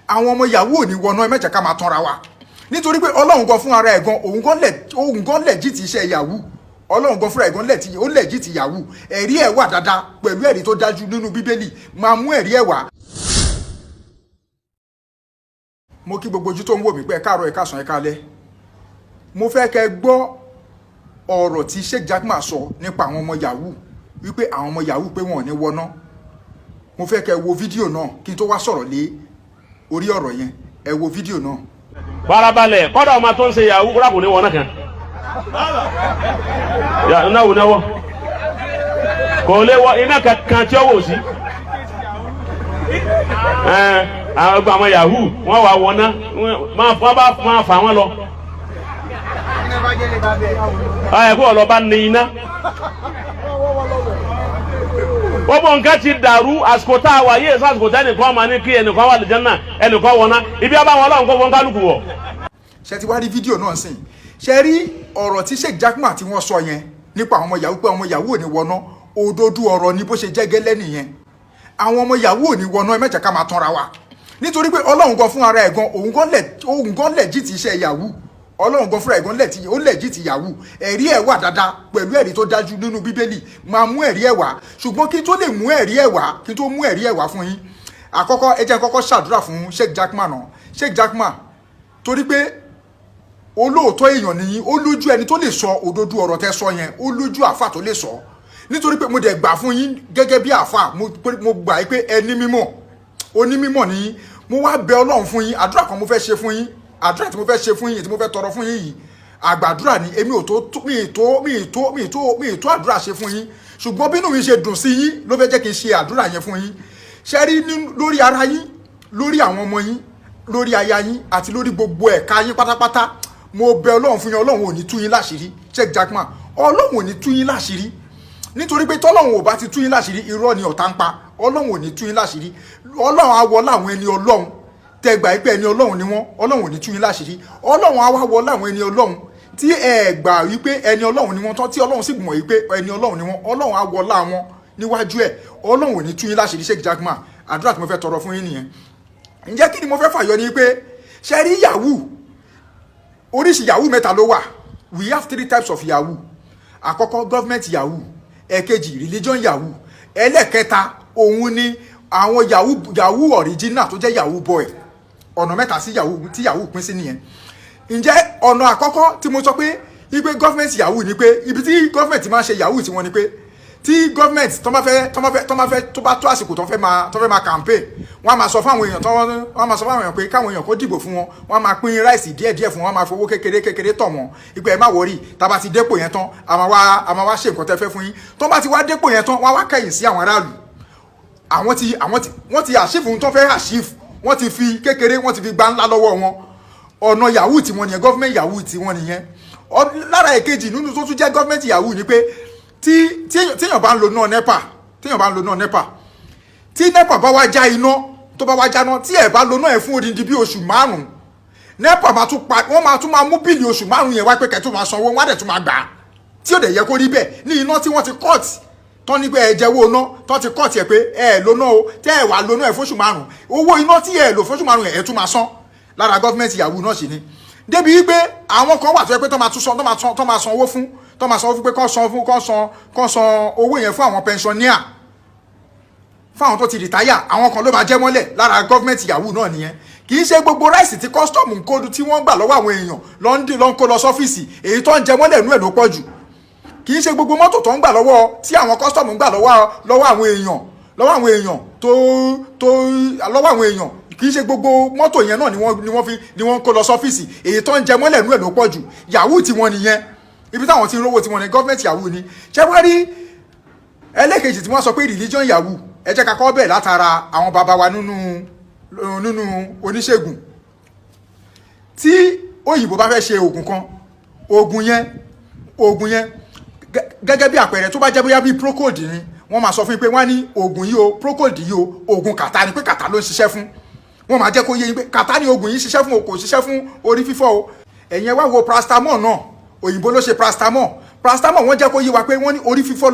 àwọn ọmọ Yahoo ò ní wọná ẹ má jẹ́ ká máa tanra wa nítorí pé Ọlọ́run gan fún ara ẹ̀ gan òun gan legit iṣẹ́ Yahoo Ọlọ́run gan fúnra ẹ̀ gan legit Yahoo ẹ̀rí ẹ̀ wà dáadáa pẹ̀lú ẹ̀rí tó dájú nínú Bíbélì máa mú ẹ̀rí ẹ̀ wá. mo kí gbogbo ojú tó ń wò mí pé ẹ káàárọ̀ ẹ káàsán ẹ káalẹ́ mo fẹ́ kẹ́ gbọ́ ọ̀rọ̀ tí Sheikh Jaqmal sọ nípa àwọn ọmọ Yahoo wípé àwọn ọmọ Yahoo pé wọn ò ní wọná mo fẹ́ kẹ́ wo fídíò náà kí n tó wá sọ̀rọ̀ lé orí ọ̀rọ̀ yẹn ẹ wo fídíò náà. farabalẹ̀ kọ́dọ̀ ọmọ tó ń ṣe Yahoo kúrò kò ní wọná kan náwó kò lè wọ iná kankan tí ó wò sí àwọn ọgbà ọmọ Yahoo wọ́n wà wọná máa fà wọ́n lọ ẹ̀ kó ọlọ́ba ní iná gbogbo nǹkan ti dàrú àsìkò tá a wà yé èso àsìkò tá ẹnìkan máa ní kí ẹnìkan wà lìjẹ́ náà ẹnìkan wọná ibi ọba wọn Ọlọ́run kó wọn kálukú wọ̀. ṣe ti wá rí fídíò náà sìn ṣe rí ọ̀rọ̀ tí Sheikh Jaqmal tí wọ́n sọ yẹn nípa àwọn ọmọ Yahoo pé ọmọ Yahoo ò ní wọná òdodo ọ̀rọ̀ ni bó ṣe jẹ́ gẹ́lẹ́ nìyẹn àwọn ọmọ Yahoo ò ní wọná ẹ má jẹ́ ká máa tanra wa nítorí pé Ọlọ́run gan fún ara ẹ̀ gan òun gan legit iṣẹ́ Yahoo Ọlọ́run gan fúnra ẹ̀ gan ó legit Yahoo ẹ̀rí ẹ̀ wà dáadáa pẹ̀lú ẹ̀rí tó dájú nínú Bíbélì máa mú ẹ̀rí ẹ̀ wá ṣùgbọ́n kí n tó lè mú ẹ̀rí ẹ̀ wá kí n tó mú ẹ̀rí ẹ̀ wá fún yín àkọ́kọ́ ẹ jẹ́ kọ́kọ́ ṣàdúrà fún Sheikh Jaqmal náà Sheikh Jaqmal torí pé olóòótọ́ èèyàn nìyí ó lójú ẹni tó lè sọ òdodo ọ̀rọ̀ tẹ́ sọ yẹn ó lójú àfà tó lè sọ nítorí pé mo dẹ̀ gbà fún yín gẹ́gẹ́ bí àfà mo gbà pé ẹni mímọ́ onímímọ́ nìyí mo wá bẹ Ọlọ́run fún yín àdúrà kan mo fẹ́ ṣe fún yín àdúrà tí mo fẹ́ ṣe fún yín tí mo fẹ́ tọrọ fún yín yìí àgbàdúrà ni èmi ò tó mi ì tó àdúrà ṣe fún yín ṣùgbọ́n bínú mi ṣe dùn sí yín ló fẹ́ jẹ́ kí n ṣe àdúrà yẹn fún yín ṣe rí lórí ara yín lórí àwọn ọmọ yín lórí aya yín àti lórí gbogbo ẹ̀ka yín pátápátá mo bẹ Ọlọ́run fún yín Ọlọ́run ò ní tú yín láṣìírí Sheikh Jaqmal Ọlọ́run ò ní tú yín láṣìírí nítorí pé tọ́lọ́run ò bá ti tú yín láṣìírí irọ́ ni ọ̀tá ń pa Ọlọ́run ò ní tú yín láṣìírí Ọlọ́run á wọ láwọn ẹni Ọlọ́run tẹgbà pé ẹni Ọlọ́run ni wọ́n Ọlọ́run ò ní tú yín láṣìírí Ọlọ́run á wá wọ láwọn ẹni Ọlọ́run tí ẹ gbà wípé ẹni Ọlọ́run ni wọ́n tán tí Ọlọ́run sì mọ̀ wípé ẹni Ọlọ́run ni wọ́n Ọlọ́run á wọ láwọn níwájú ẹ̀ Ọlọ́run ò ní tú yín láṣìírí Sheikh Jaqmal àdúrà tí mo fẹ́ tọrọ fún yín nìyẹn ǹjẹ́ kí ni mo fẹ́ fàyọ ni pé ṣe rí Yahoo oríṣi Yahoo mẹ́ta ló wà we have 3 types of Yahoo àkọ́kọ́ government Yahoo ẹ̀kejì religion Yahoo ẹlẹ́kẹta òun ni àwọn Yahoo original tó jẹ́ Yahoo boy ọ̀nà mẹ́ta sí Yahoo tí Yahoo pín sí nìyẹn ǹjẹ́ ọ̀nà àkọ́kọ́ tí mo sọ pé ipe government Yahoo ni pé ibi tí government máa ń ṣe Yahoo tí wọ́n ni pé tí government tó bá tó àsìkò tó fẹ́ máa campaign wọ́n máa sọ fún àwọn èèyàn pé káwọn èèyàn kó dìbò fún wọn wọ́n máa pín ráìsì díẹ̀díẹ̀ fún wọn máa fowó kékeré tọ̀ wọ́n ipò ẹ̀ má wọrí tá bá ti dépò yẹn tán a máa wá ṣe nǹkan tẹ́ fẹ́ fún yín tó bá ti wá dépò yẹn tán wọ́n wá kẹ̀yìn sí àwọn aráàlú wọ́n ti àṣìfù tó fẹ́ àṣìfù wọ́n ti fi kékeré wọ́n ti fi gba ńlá lọ́wọ́ wọn ọ̀nà Yahoo tí wọ́n nìyẹn government Yahoo tí wọ́n nìyẹn lára èkejì nínú tó tún jẹ́ government Yahoo ni pé téèyàn bá ń lo náà NEPA tí NEPA bá wá já iná tó bá wá jáná tí ẹ̀ bá lo náà ẹ̀ fún odindi bí oṣù 5 NEPA wọ́n máa tún máa mú bíìlì oṣù 5 yẹn wá pé kẹ́tù máa sanwó wọ́n á dẹ̀ tún máa gbà á tí ò dẹ̀ yẹ kó rí bẹ́ẹ̀ ní iná tí wọ́n ti kọ́ọ̀tì tán ní pé ẹ jẹ́wọ́ iná tán ti kọ́ọ̀tì ẹ̀ pé ẹ lóná o tẹ́ ẹ wà lóná ẹ̀ fóṣù 5 owó iná tí ẹ lò fóṣù 5 ẹ̀ tún máa san lára gọ́fìmẹ̀ntì Yahoo náà sì ni débi wípé àwọn kan wà tó yẹ pé tán máa san owó fún pé kán san owó yẹn fún àwọn pensioner fáwọn tó ti rìtáyà àwọn kan ló máa jẹ́ mọ́lẹ̀ lára gọ́fìmẹ̀ntì Yahoo náà nìyẹn kì í ṣe gbogbo ráìsì tí kọ́sítọ́ọ̀mù ń kódu tí wọ́n gbà lọ́wọ́ àwọn èèyàn ló ń kó lọ sọ́fíìsì èyí tó ń jẹ mọ́lẹ̀ nú ẹ̀ ló pọ̀ jù kì í ṣe gbogbo mọ́tò tó ń gbà lọ́wọ́ tí àwọn kọ́sítọ́ọ̀mù ń gbà lọ́wọ́ àwọn èèyàn kì í ṣe gbogbo mọ́tò yẹn náà ni wọ́n kó lọ sọ́fíìsì èyí tó ń jẹ mọ́lẹ̀ nú ẹ̀ ló pọ̀ jù Yahoo tí wọ́n nìyẹn ibi táwọn ti ń rówó tí wọ́n ní gọ́fìmẹ̀ntì Yahoo ni ṣé wá rí ẹlẹ́kejì tí wọ́n sọ pé religion Yahoo ẹ jẹ́ ká kọ́ bẹ́ẹ̀ látara àwọn bàbá wa nínú oníṣègùn tí òyìnbó bá fẹ́ ṣe oògùn yẹn gẹ́gẹ́ bí àpẹẹrẹ tó bá jẹ́ bóyá bí Procold ni wọ́n máa sọ fún yín pé wọ́n ní oògùn yìí o Procold yìí o oògùn kàtá ni pé kàtá ló ń ṣiṣẹ́ fún wọ́n máa jẹ́ kó yé yín pé kàtá ni oògùn yìí ṣiṣẹ́ fún o kò ṣiṣẹ́ fún orí fífọ́ o ẹ̀yin ẹ wá wo paracetamol náà òyìnbó ló ṣe paracetamol wọ́n jẹ́ kó yé wa pé wọ́n ní orí fífọ́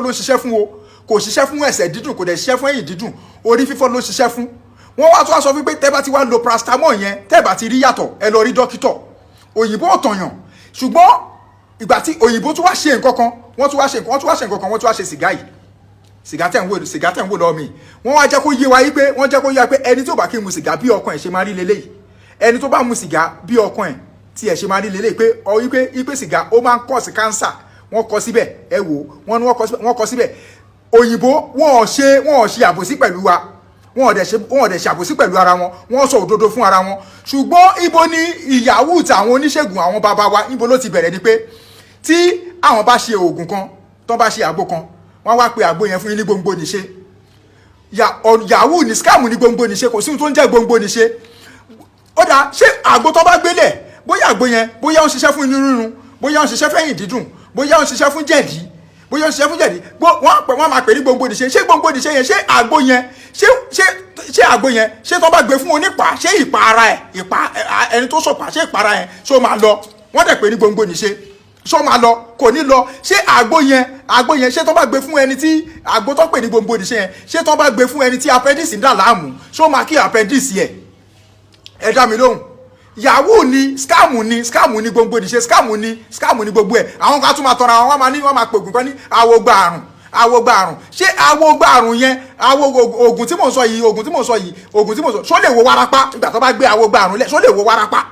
ló ń ṣiṣẹ́ fún o kò ṣiṣẹ́ fún ẹsẹ̀ dídùn kò dẹ̀ ṣiṣẹ́ fún ẹ̀yìn dídùn orí fífọ́ ló ṣiṣẹ́ fún wọ́n wá tó wá sọ fún pé tẹ́ bá ti wá lo paracetamol yẹn tẹ́ bá ti rí yàtọ̀ ẹ lọ rí dókítà òyìnbó ọ̀tọ̀yàn ṣùgbọ́n ìgbà tí òyìnbó tún wá ṣe nǹkan kan wọ́n tún wá ṣe sìgá yìí sìgá tẹ̀ ń wò lọ́wọ́ mi wọ́n wá jẹ́ kó yé wa yí pé wọ́n jẹ́ kó yé wa pé ẹni tó bá kí mu sìgá bí ọkàn ẹ̀ ṣe máa rí leléyìí ẹni tó bá mu sìgá bí ọkàn ẹ̀ tí ẹ̀ ṣe máa rí leléyìí pé ọ yí pé sìgá ó máa ń cause cancer wọ́n kọ síbẹ̀ ẹ wò wọ́n kọ síbẹ̀ òyìnbó wọ́n ò ṣe àbòsí pẹ̀lú wa wọ́n ò dẹ̀ ṣe àbòsí pẹ̀lú ara wọn wọ́n sọ òdodo fún ara wọn ṣùgbọ́n ibo ni ìyàwó tàwọn oníṣègùn àwọn bàbá wa ibo ló ti bẹ̀rẹ̀ ni pé tí àwọn bá ṣe oògùn kan tó bá ṣe àgbo kan wọ́n wá pe àgbo yẹn fún yín ní gbòǹgbò níṣe yahoo ní scam ní gbòǹgbò níṣe kò sí ohun tó ń jẹ́ gbòǹgbò níṣe ó dà ṣé àgbo tó bá gbélẹ̀ bóyá àgbo yẹn bóyá ó ń ṣiṣẹ́ fún inú rírun bóyá ó ń ṣiṣẹ́ fẹ́yìn dídùn bóyá ó ń ṣiṣẹ́ fún jẹ̀dí bóyá ó ń ṣiṣẹ́ fún jẹ̀dí wọ́n máa pè ní gbòǹgbò níṣe ṣé gbòǹgbò níṣe yẹn ṣé àgbo yẹn ṣé àgbo yẹn ṣé tó bá gbé fún onípa ṣé ìpa ara ẹ̀ ẹni tó sọ̀pá ṣé ìpa ara ẹ̀ ṣó máa lọ wọ́n dẹ̀ pè ní gbòǹgbò níṣe ṣó máa lọ kò ní lọ ṣé àgbo yẹn ṣé tó bá gbé fún ẹni tí àgbo tó pè ní gbòǹgbò níṣe yẹn ṣé tó bá gbé fún ẹni tí appendix ń dà láàmú ṣó máa kí appendix yẹ ẹ dá mi lóhùn yahoo ni scam ni gbogbo níṣe scam ni gbogbo ẹ àwọn kan tún máa tọrọ àwọn wọ́n máa pògùn kan ní awogba àrùn ṣé awogba àrùn yẹn oògùn tí mò ń sọ yìí ṣó lè wo wárápá ìgbà tó bá gbé awogba àrùn lẹ̀ ṣó lè wo wárápá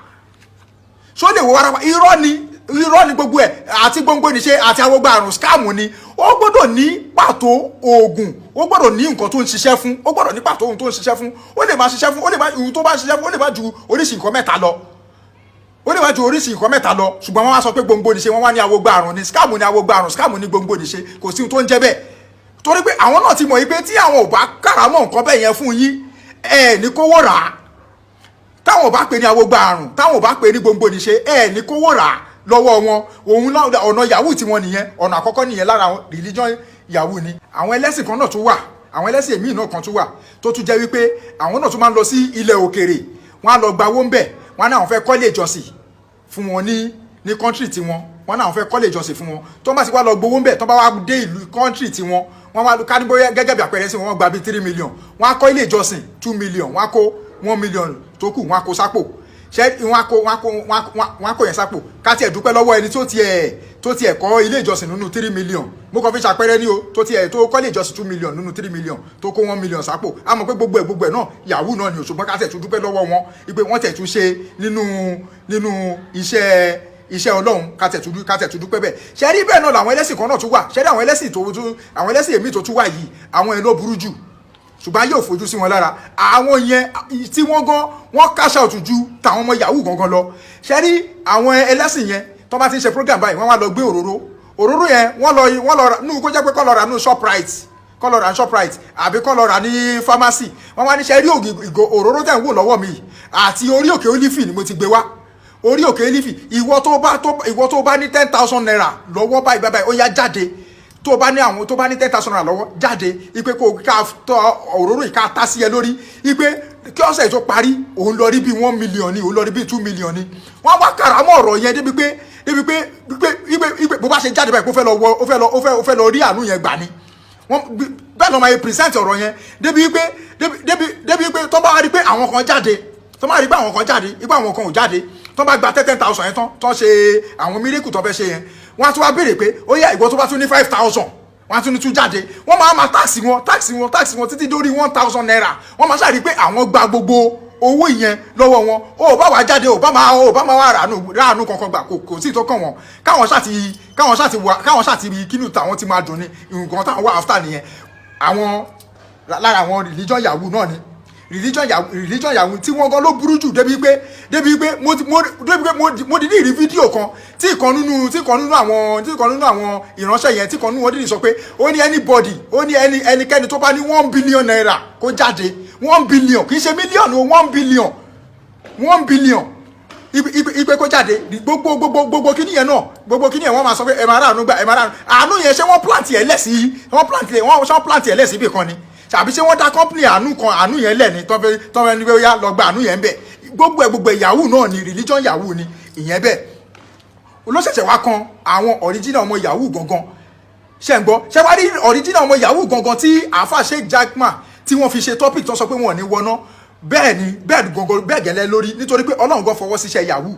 irọ́ ni gbogbo ẹ̀ àti gbogbo níṣe àti awogba àrùn scam ni ó gbọ́dọ̀ ní pàtó oògùn ó gbọ́dọ̀ ní nǹkan tó ń ṣiṣẹ́ fún ó gbọ́dọ̀ ní pàtó ohun tó ń ṣiṣẹ́ fún ó lè máa ṣiṣẹ́ fún ó lè máa ohun tó bá ṣiṣẹ́ fún ó lè máa ju oríṣi nǹkan mẹ́ta lọ ṣùgbọ́n wọ́n wá sọ pé gbogbo níṣe wọ́n wá ní awogba àrùn ni scam ni awogba àrùn scam ni gbogbo níṣe kò sí ohun tó ń jẹ́ bẹ́ẹ̀ torí pé àwọn náà ti mọ̀ yí pé tí àwọn ò bá kàrámọ̀ nǹkan bẹ́ẹ̀ yẹn fún yín ẹ̀ ní kówó rà á táwọn ò bá pè ní awogba àrùn táwọn ò bá pè ní gbogbo níṣe ẹ̀ ní kówó rà á lọ́wọ́ wọn òun ọ̀nà yahoo tí wọ́n nìyẹn ọ̀nà àkọ́kọ́ nìyẹn lára religion yahoo ni àwọn ẹlẹ́sìn kan náà tún wà àwọn ẹlẹ́sìn èmi náà kan tún wà tó tún jẹ́ wípé àwọn náà tún máa ń lọ sí ilẹ̀ òkèrè wọ́n á lọ gba owó ń bẹ̀ wọ́n á náà fẹ́ kọ́lé ìjọsìn fún wọn ní kọ́ńtírì tiwọn wọ́n náà fẹ́ kọ́lé ìjọsìn fún wọn tó bá sì wá lọ gbowó ń bẹ̀ tó bá wá dé ìlú kọ́ńtírì tiwọn wọ́n wá ká ní bóyá gẹ́gẹ́ bí àpẹẹrẹ sí wọn gba bíi 3 million wọ́n á kọ́ ilé ìjọsìn 2 million wọ́n á kó 1 million tó kù wọ́n á kó sápò ṣé wọn kò yẹn sápò ká tiẹ̀ dúpẹ́ lọ́wọ́ ẹni tó tiẹ̀ kọ́ ilé ìjọsìn nínú 3 million mo kàn fi ṣàpẹẹrẹ ní o tó kọ́ ilé ìjọsìn 2 million nínú 3 million tó kó 1 million sápò a mọ̀ pé gbogbo ẹ̀ náà yahoo náà ni o ṣùgbọ́n ká tiẹ̀ tún dúpẹ́ lọ́wọ́ wọn wípé wọ́n tiẹ̀ tún ṣe nínú iṣẹ́ Ọlọ́run ká tiẹ̀ tún dúpẹ́ bẹ́ẹ̀ ṣe rí bẹ́ẹ̀ náà làwọn ẹlẹ́sìn kan náà tún wà ṣe rí àwọn ẹlẹ́sìn èmi tó tún wà yìí àwọn ẹ̀ ló burú jù ṣùgbọ́n yóò fojú sí wọn lára àwọn yẹn tí wọ́n cash out ju tàwọn ọmọ yahoo gangan lọ ṣe rí àwọn ẹlẹ́sìn yẹn tó bá ti ń ṣe program báyìí wọ́n wá lọ gbé òróró yẹn wọ́n lọ nù kó jẹ́ pé kọ́ lọ rà nù shoprite àbí kọ́ lọ rà ní pharmacy wọ́n wá ní ṣe rí òróró tẹ̀ ń wò lọ́wọ́ mi àti orí òkè olífì ni mo ti gbé wá orí òkè olífì ìwọ tó bá ní 10,000 naira lọ́wọ́ báyìí ó yá jáde tó bá ní 10,000 naira lọ́wọ́ jáde ipe kó ká tọ òróró yìí ká tá sí ẹ lórí ipe kí ọ̀sẹ̀ tó parí òun lọ rí bí 1 million ni òun lọ rí bí 2 million ni wọ́n wá kàrámọ́ ọ̀rọ̀ yẹn débi pé bó bá ṣe jáde báyìí kó fẹ́ lọ rí àánú yẹn gbà ni bẹ́ẹ̀ lọ́ máa yẹ present ọ̀rọ̀ yẹn débi pé tó bá rí pé àwọn kan jáde ipá àwọn kan ò jáde tó bá gba 10,000 yẹn tán tó ṣe àwọn miracle tó fẹ́ ṣe yẹn wọ́n á tún wá béèrè pé ó yá ìwọ tó bá tún ní 5,000 wọ́n á tún ní tún jáde wọ́n máa táàsì wọn títí dórí 1,000 naira wọ́n máa ṣàrí pé àwọn gba gbogbo owó yẹn lọ́wọ́ wọn ó bá wá jáde ó bá máa wá ráàánú kankan gbà kò sí tó kàn wọ́n káwọn ṣàti rí kínú tàwọn ti máa dùn ní nǹkan táwọn wà after nìyẹn àwọn lára àwọn religion yahoo náà ni religion yahoo tí wọ́n gan ló burú jù débi pé mo dìde rí fídíò kan tí ìkan nínú àwọn ìránṣẹ́ yẹn tí ìkan nínú wọn dìde sọ pé ó ní anybody ó ní ẹnikẹ́ni tó bá ní 1 billion naira kó jáde 1 billion kì í ṣe mílíọ̀nù 1 billion ipe kó jáde gbogbo kíní yẹn náà wọ́n máa sọ pé ẹ máa ráàánú gbà àánú yẹn ṣé wọ́n plant ẹ̀ lẹ́sí ibì kan ni tàbí ṣé wọ́n dá company àánú yẹn lẹ̀ ní tọ́fẹ́ ní pé ó yá lọ gba àánú yẹn bẹ̀ gbogbo yahoo náà ni religion yahoo ni ìyẹn bẹ́ẹ̀ olóṣèṣẹ̀ wá kan àwọn original ọmọ yahoo gangan ṣe ń gbọ́ ṣe wá rí original ọmọ yahoo gangan tí àáfà Sheikh Jackman tí wọ́n fi ṣe topic tó sọ pé wọ́n ní wọná bẹ́ẹ̀ ni bẹ́ẹ̀ gẹ́lẹ́ lórí nítorí pé Ọlọ́run gan fọwọ́ síṣẹ́ Yahoo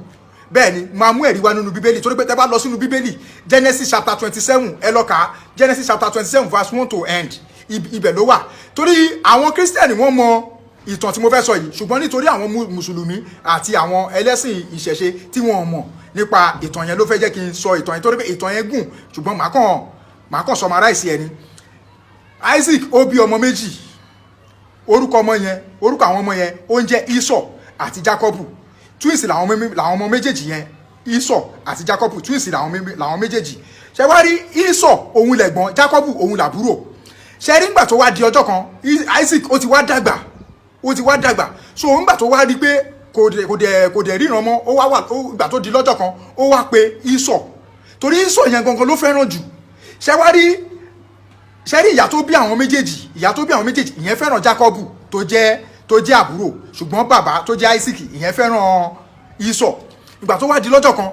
bẹ́ẹ̀ ni máa mú ẹ̀rí wá nínú Bíbélì torí pé tẹ́ bá lọ sínú Bíbélì Genesis chapter 27 ẹ lọ kà Genesis chapter 27 verse 1 to end ibẹ̀ ló wà torí àwọn Kírísítẹ́nì wọ́n mọ ìtàn tí mo fẹ́ sọ yìí ṣùgbọ́n nítorí àwọn mùsùlùmí àti àwọn ẹlẹ́sìn ìṣẹ̀ṣe tí wọ́n mọ̀ nípa ìtàn yẹn ló fẹ́ jẹ́ kí n sọ ìtàn yẹn torí pé ìtàn yẹn gùn ṣùgbọ́n màá kàn summarize ẹni. Isaac ó bí ọmọ méjì orúkọ àwọn ọmọ yẹn ó ń jẹ́ Esau àti Jacob twins làwọn ọmọ méjèèjì yẹn Esau àti Jacob twins làwọn méjèèjì ṣe wá rí Esau òun lẹ̀gbọ́n Jacob òun làbúrò ṣe rí nígbà tó wá di ọjọ́ kan Isaac ó ti wá dàgbà so nígbà tó wá rí pé kò dẹ̀ ríran mọ́ ó wá wà ìgbà tó di lọ́jọ́ kan ó wá pe Esau torí Esau yẹn gangan ló fẹ́ràn jù ṣe wá rí ìyá tó bí àwọn méjèèjì ìyẹn fẹ́ràn Jacob tó jẹ́ àbúrò ṣùgbọ́n bàbá tó jẹ́ Isaac ìyẹn fẹ́ràn Esau ìgbà tó wá di lọ́jọ́ kan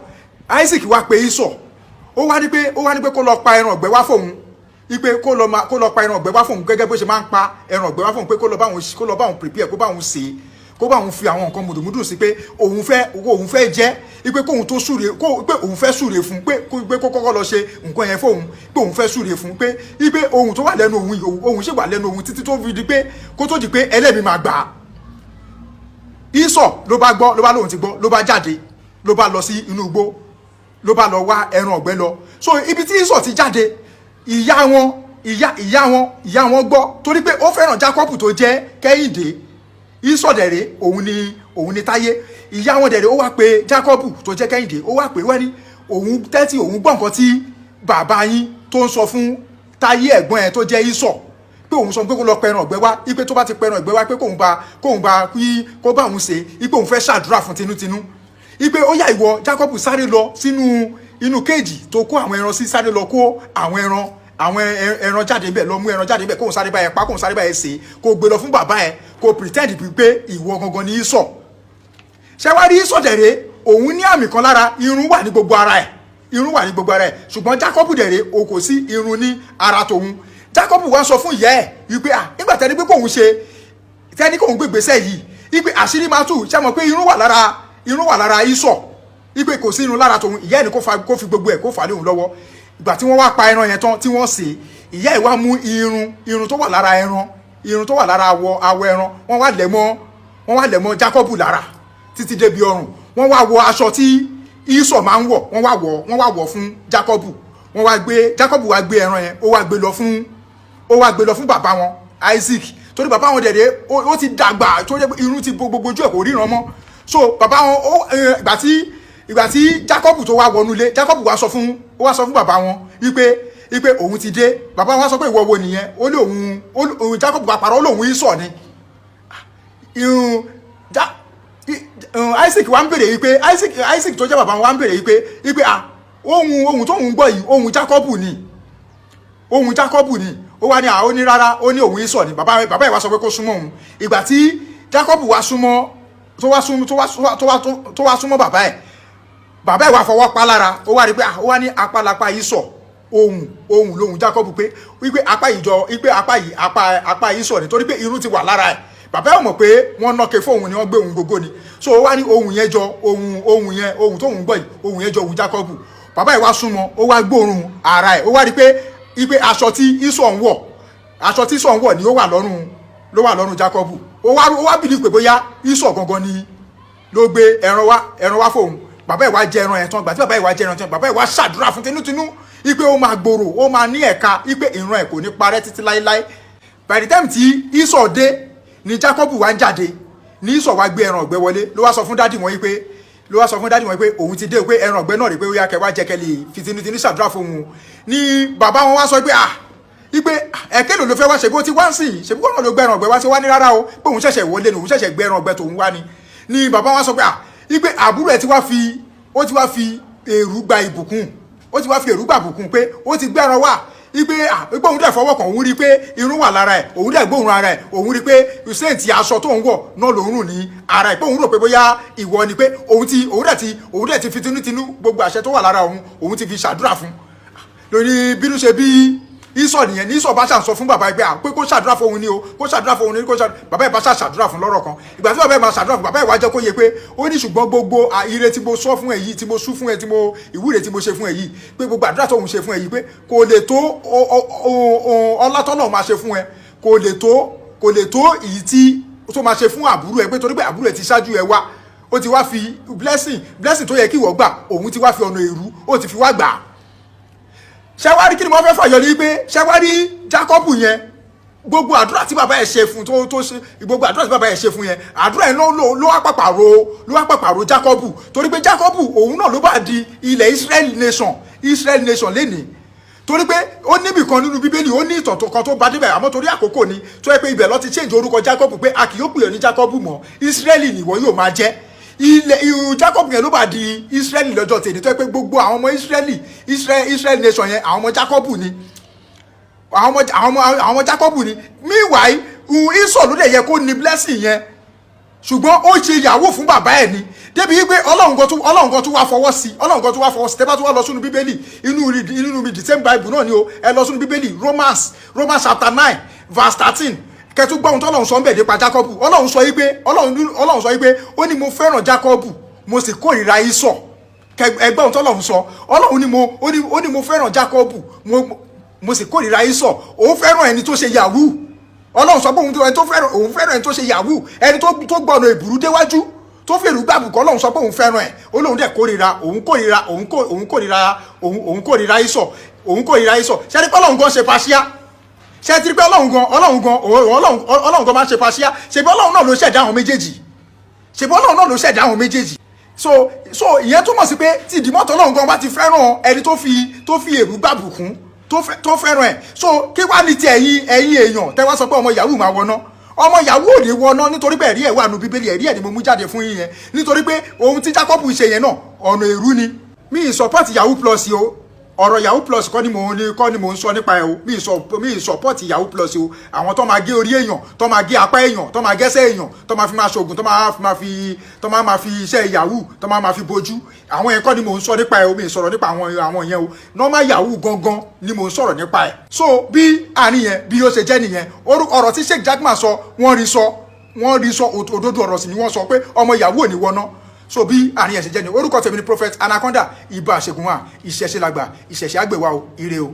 Isaac wá pe Esau ó wá ní pé kó lọ pa ẹran ọ̀gbẹ́ wá fóun ipe kó lọ pa ẹran ọ̀gbẹ́ wá fóun gẹ́gẹ́ bó ṣe máa ń pa ẹran ọ̀gbẹ́ wá fóun pé kó lọ báwọn prepare kó báwọn sè kó báwọn fi àwọn nǹkan mùdùmùdù sí pé òun fẹ́ jẹ́ ipe kóun tó súre pé òun fẹ́ súre fún pé kó kọ́kọ́ lọ ṣe nǹkan yẹn fóun pé òun fẹ́ súre fún pé ipe ohun tó wà lẹ́nu òun ṣì wà lẹ́nu òun títí tó fi di pé kó tó di pé ẹlẹ́mìí máa gbà á. Esau ló bá gbọ́ ló bá lóun ti gbọ́ ló bá jáde ló bá lọ sí inú igbó ló bá lọ wá ẹran ọ̀gbẹ́ lọ so ibi tí Esau ti jáde ìyá wọn gbọ́ torí pé ó fẹ́ràn Jacob tó jẹ́ Kẹ́hìndé Esau dẹ̀rẹ̀ òun ni Táyé ìyá wọn dẹ̀rẹ̀ ó wá pe Jacob tó jẹ́ Kẹ́hìndé ó wá pè wá ní òun tẹ́tí òun gbọ́ nǹkan tí bàbá yín tó ń sọ fún Táyé ẹ̀gbọ́n ẹ̀ tó jẹ́ Esau pé òun sọ pé kó lọ pẹran ọ̀gbẹ́ wá ipe tó bá ti pẹran ọ̀gbẹ́ wá pé kó bá òun ṣe ipe òun fẹ́ ṣàdúrà fún tinútinú ipe ó yá ìwọ Jacob sáré lọ sínú inú kéèjì tó kó àwọn ẹran sí sáré lọ kó àwọn ẹran jáde bẹ́ẹ̀ lọ mú ẹran jáde bẹ́ẹ̀ kóun sáré bá ẹ pa kóun sáré bá ẹ sè kó gbé lọ fún bàbá ẹ kó pretend pé ìwọ gangan ni Esau ṣé wá rí Esau dẹ̀rẹ̀ òun ní àmì kan lára irun wà ní gbogbo ara ẹ̀ ṣùgbọ́n Jacob dẹ̀rẹ̀ o kò sí irun ní ara tòun Jacob wá sọ fún ìyá ẹ̀ wípé nígbà tẹ́ni pé kóun gbé ìgbésẹ̀ yìí wípé àṣírí máa tú ṣé mọ̀ pé irun wà lára Esau wípé kò sí irun lára tòun ìyá ẹ̀ ní kó fi gbogbo ẹ̀ kó fà léhùn lọ́wọ́ ìgbà tí wọ́n wá pa ẹran yẹn tán tí wọ́n sè ìyá ẹ̀ wá mú irun tó wà lára ẹran irun tó wà lára awọ ẹran wọ́n wá lẹ̀ mọ́ Jacob lára títí débi ọrùn wọ́n wá wọ aṣọ tí Esau máa ń wọ̀ wọ́n wá wọ̀ fún Jacob Jacob wá gbé ẹran yẹn ó wá gbé lọ fún bàbá wọn Isaac torí bàbá wọn dẹ̀dẹ̀ ó ti dàgbà tó jẹ́ irun ti gbogbo ojú ẹ̀ kò ríran mọ́ so bàbá wọn ìgbà tí Jacob tó wá wọnú ilé Jacob wá sọ fún bàbá wọn wípé òun ti dé bàbá wọn sọ pé ìwọ wo nìyẹn ó lé òun Jacob bá parọ́ ó lóun Esau ni Isaac wá ń bèrè wípé Isaac tó jẹ́ bàbá wọn wá ń bèrè wípé ohun tó ń gbọ́ yìí ohun Jacob ni ó wá ní ó ní rárá ó ní òun Esau ni bàbá ìwá sọ pé kó súnmọ́ òun ìgbà tí Jacob wá súnmọ́ tó wá súnmọ́ bàbá ìwà fọwọ́ pa lára ó wá rí pé ó wá ní apálápá Esau ohun lóhun Jacob pé wípé apá yìí apá Esau nítorí pé irun ti wà lára ẹ̀ bàbá ẹ̀ mọ̀ pé wọ́n nọ́ọ̀kẹ́ fóun ni wọ́n gbé ohun gbogbo ni so ó wá ní ohun yẹn jọ ohun tóun gbọ́ yìí ohun yẹn jọ ohun Jacob bàbá ìwà súnmọ́ ó wá gbóòórùn ara ẹ̀ ó wá rí pé aṣọ tí Esau ń wọ̀ ni ó wà lọ́rùn Jacob ó wá bìlí pé bóyá Esau gangan ni ló gbé ẹran wá fóun bàbá ìwà jẹ ẹran yẹn tán gbà tí bàbá ìwà jẹ ẹran tán bàbá ìwà ṣàdúrà fún tinútinú ipe ó máa gbòòrò ó máa ní ẹ̀ka ipe ìran ẹ̀ kò ní parẹ́ títí láéláé by the time tí Esau dé ni Jacob wá ń jáde ní Esau wá gbé ẹran ọ̀gbẹ́ wọlé ló wá sọ fún dádì wọn pé òun ti dé pé ẹran ọ̀gbẹ́ náà rí pé ó yá kẹ́ wá jẹ́ kẹ́ lè fi tinútinú ṣàdúrà fún òun ni bàbá wọn wá sọ pé ipe ẹ̀kẹ́lò ló fẹ́ wá ṣègbó tí wá ń sìn ṣègbó náà ló gbé ẹran ọ̀gbẹ́ wá sí wá ní rárá o pé òun ṣẹ̀ṣẹ̀ wọlé ni òun ṣẹ̀ṣẹ̀ gbé ẹran ọ̀gbẹ́ tòun wá ni bàbá wọn sọ pé ipe àbúrò ẹ̀ ti wá fi èrú gba ìbùkún ó ti wá fi èrú gba ìbùkún pé ó ti gbẹ́ran wá ipe òun dẹ̀ fọwọ́ kan òun rí pé irun wà lára ẹ̀ òun dẹ̀ gbóhùn ara ẹ̀ òun rí pé ṣéǹtì aṣọ tó ń wọ̀ náà lòún rùn ní ara ẹ̀ pé òun rò pé bóyá ìwọ ni pé òun dẹ̀ ti fi tinútinú gbogbo àṣẹ tó wà lára òun ti fi ṣàdúrà fún lórí bínú ṣe bí ìsọ̀ nìyẹn ní ìsọ̀ bá ṣà ń sọ fún bàbá ẹgbẹ́ pé kó ṣàdúrà fún òun ní o kó ṣàdúrà fún òun ní kó ṣàdúrà bàbá ẹ̀ bá ṣàdúrà fún lọ́rọ̀ kan ìgbà tí bàbá ẹ̀ máa ṣàdúrà fún bàbá ẹ̀ wá jẹ́ kó yẹ pé ó ní ṣùgbọ́n gbogbo ire tí mo sọ fún ẹ yìí tí mo sú fún ẹ tí mo ìwúre tí mo ṣe fún ẹ yìí pé gbogbo àdúrà tó ń ṣe fún ẹ yìí pé kò lè tó ọlátọ́nà máa ṣe fún ẹ kò lè tó èyí tí tó máa ṣe fún àbúrò ẹ pé torí pé àbúrò ẹ ti ṣáájú ẹ wá ó ti wá fi blessing tó yẹ kí ìwọ gbà òun ti wá fi ọ̀nà èrú ó ti fi wá gbà ṣẹ́wárí kí ni wọ́n fẹ́ fàyọ ní pé ṣẹ́wárí Jákọ́bù yẹn gbogbo àdúrà tí bàbá ẹ̀ ṣe fún tó ṣe gbogbo àdúrà tí bàbá ẹ̀ ṣe fún yẹn àdúrà yẹn ló wá pàpàrọ̀ Jákọ́bù torí pé Jákọ́bù òun náà ló bá di ilẹ̀ Israel nation lénìí torí pé ó níbì kan nínú Bíbélì ó ní ìtàn kan tó bá débẹ̀ àmọ́ torí àkókò ni tó yẹ pé ibẹ̀ ló ti change orúkọ Jákọ́bù pé a kì yóò pè ọ́ ní Jákọ́bù mọ́ Israeli nìwọ yóò máa jẹ́ ilẹ̀ Jákọ́bù yẹn ló bá di Israeli lọ́jọ́ tèmi tó yẹ pé gbogbo àwọn ọmọ Israel nation yẹn àwọn ọmọ Jákọ́bù ni àwọn ọmọ Jákọ́bù ni meanwhile Ísọ̀ ló dẹ̀ yẹ kó ní blessing yẹn ṣùgbọ́n ó ṣe yahoo fún bàbá ẹ̀ ni débi wípé ọlọ́run kan tún wá fọwọ́ sí tẹ́ bá tún wá lọ sínú Bíbélì inú the same Bible náà ni o ẹ lọ sínú Bíbélì Romans chapter 9 verse 13 kẹtù gbọ́ ohun tó ọlọ́run sọ ń bẹ̀ nípa Jákọ́bù ọlọ́run sọ wípé ó ní mo fẹ́ràn Jákọ́bù mo sì kórìíra Ísọ̀ ẹgbẹ́ ohun tó ọlọ́run sọ ọlọ́run ní mo fẹ́ràn Jákọ́bù mo sì kórìíra Ísọ̀ òun fẹ́ràn ẹni tó ṣe yahoo ọlọ́run sọ pé òun fẹ́ràn ẹni tó ṣe yahoo ẹni tó gbọ́nà ìbùrú déwájú tó fèrú gbàbùkọ́ ọlọ́run sọ pé òun fẹ́ràn ẹ̀ olóhun dẹ̀ kórìíra Ísọ̀ ṣe ni pé ọlọ́run gan ṣe paṣíá ṣe ti rí pé ọlọ́run gan máa ń ṣe paṣíá ṣe bí ọlọ́run náà ló ṣẹ̀dá àwọn méjèèjì so ìyẹn túmọ̀ sí pé tí ìdìmọ́tò ọlọ́run gan bá ti fẹ́ràn ẹni tó fi èrú gbàbùkún tó fẹ́ràn ẹ̀ so kí wá ní ti ẹ̀yin èèyàn tẹ́ wá sọ pé ọmọ yahoo máa wọná ọmọ yahoo ò ní wọná nítorí pé ẹ̀rí ẹ̀ wà nù Bíbélì ẹ̀rí ẹ̀ ni mo mú jáde fún yín yẹn nítorí pé ohun tí Jákọ́bù ṣe yẹn náà ọ̀nà èrú ni mi ì support yahoo plus o ọ̀rọ̀ yahoo plus kọ́ ni mò ń sọ nípa ẹ̀ o mi ì support yahoo plus o àwọn tó máa gé orí èèyàn tó máa gé apá èèyàn tó máa gẹ́sẹ̀ èèyàn tó máa fi máa ṣoògùn tó máa fi iṣẹ́ yahoo tó máa fi bojú àwọn yẹn kọ́ ni mò ń sọ nípa ẹ̀ o mi ì sọ̀rọ̀ nípa àwọn yẹn o normal yahoo gangan ni mò ń sọ̀rọ̀ nípa ẹ̀ so bí àárín yẹn bí ó ṣe jẹ́ nìyẹn ọ̀rọ̀ tí Sheikh Jaqmal sọ wọ́n rí sọ òdodo ọ̀rọ̀ sì ni wọ́n sọ pé ọmọ yahoo ò ní wọná so bí àárín ẹ̀ ṣe jẹ́ ni orúkọ tèmi ni Prophet Anaconda Ibasegun ìṣẹ̀ṣe làgbà ìṣẹ̀ṣe àgbèwà o ire o.